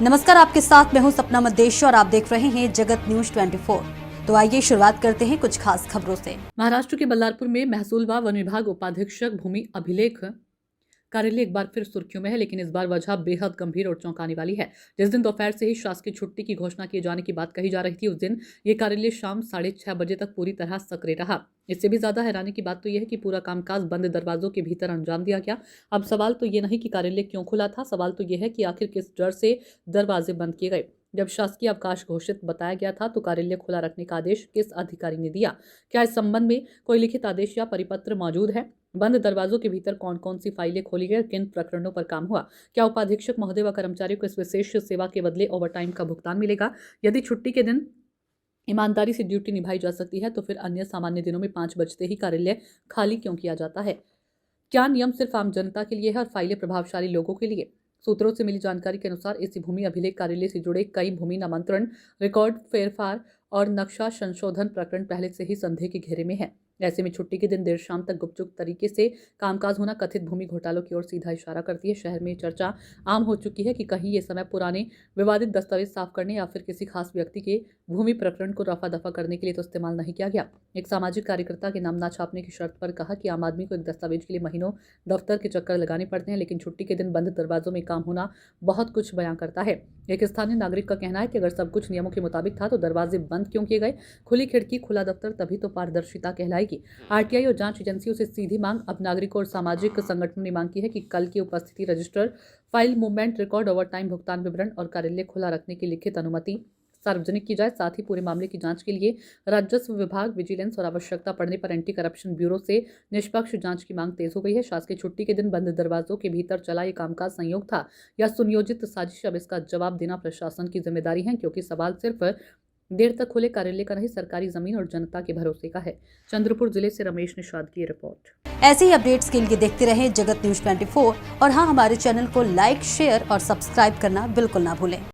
नमस्कार, आपके साथ मैं हूं सपना मदेश और आप देख रहे हैं जगत न्यूज 24। तो आइए शुरुआत करते हैं कुछ खास खबरों से। महाराष्ट्र के बल्लारपुर में महसूल व वन विभाग उपाधीक्षक भूमि अभिलेख कार्यालय एक बार फिर सुर्खियों में है, लेकिन इस बार वजह बेहद गंभीर और चौंकाने वाली है। जिस दिन दोपहर से ही शासकीय छुट्टी की घोषणा किए जाने की बात कही जा रही थी, उस दिन ये कार्यालय शाम 6:30 बजे तक पूरी तरह सक्रिय रहा। इससे भी ज्यादा हैरानी की बात तो यह है कि पूरा कामकाज बंद दरवाजों के भीतर अंजाम दिया गया। अब सवाल तो ये नहीं कि कार्यालय क्यों खुला था, सवाल तो यह है कि आखिर किस डर से दरवाजे बंद किए गए। जब शासकीय अवकाश घोषित बताया गया था तो कार्यालय खुला रखने का आदेश किस अधिकारी ने दिया? क्या इस संबंध में कोई लिखित आदेश या परिपत्र मौजूद है? बंद दरवाजों के भीतर कौन कौन सी फाइलें खोली गई, किन प्रकरणों पर काम हुआ? क्या उपाधीक्षक महोदय व कर्मचारियों को इस विशेष सेवा के बदले ओवरटाइम का भुगतान मिलेगा? यदि छुट्टी के दिन ईमानदारी से ड्यूटी निभाई जा सकती है तो फिर अन्य सामान्य दिनों में 5 बजते ही कार्यालय खाली क्यों किया जाता है? क्या नियम सिर्फ आम जनता के लिए है और फाइलें प्रभावशाली लोगों के लिए? सूत्रों से मिली जानकारी के अनुसार इस भूमि अभिलेख कार्यालय से जुड़े कई भूमि नामांतरण, रिकॉर्ड फेरफार और नक्शा संशोधन प्रकरण पहले से ही संदेह के घेरे में है। ऐसे में छुट्टी के दिन देर शाम तक गुपचुप तरीके से कामकाज होना कथित भूमि घोटालों की ओर सीधा इशारा करती है। शहर में चर्चा आम हो चुकी है कि कहीं ये समय पुराने विवादित दस्तावेज साफ करने या फिर किसी खास व्यक्ति के भूमि प्रकरण को रफा दफा करने के लिए तो इस्तेमाल नहीं किया गया। एक सामाजिक कार्यकर्ता के नाम ना छापने की शर्त पर कहा कि आम आदमी को एक दस्तावेज के लिए महीनों दफ्तर के चक्कर लगाने पड़ते हैं, लेकिन छुट्टी के दिन बंद दरवाजों में काम होना बहुत कुछ बयां करता है। एक स्थानीय नागरिक का कहना है कि अगर सब कुछ नियमों के मुताबिक था तो दरवाजे बंद क्यों किए गए? खुली खिड़की खुला दफ्तर तभी तो पारदर्शिता कहलाएगी। आरटीआई और जांच एजेंसियों से सीधी मांग। अब नागरिकों और सामाजिक संगठनों ने मांग की है कि कल की उपस्थिति register, file movement record, overtime भुगतान विवरण और कार्यालय खुला रखने की लिखित अनुमति सार्वजनिक की जाए। साथ ही पूरे मामले की जांच के लिए राजस्व विभाग, विजिलेंस और आवश्यकता पड़ने पर एंटी करप्शन ब्यूरो से निष्पक्ष जांच की मांग तेज हो गई है। शासकीय छुट्टी के दिन बंद दरवाजों के भीतर चला ये कामकाज संयोग था या सुनियोजित साजिश? अब इसका जवाब देना प्रशासन की जिम्मेदारी है, क्योंकि सवाल सिर्फ देर तक खुले कार्यालय का नहीं, सरकारी जमीन और जनता के भरोसे का है। चंद्रपुर जिले से रमेश निषाद की रिपोर्ट। ऐसे ही अपडेट्स के लिए देखते रहें जगत न्यूज 24 और हाँ, हमारे चैनल को लाइक, शेयर और सब्सक्राइब करना बिल्कुल ना भूलें।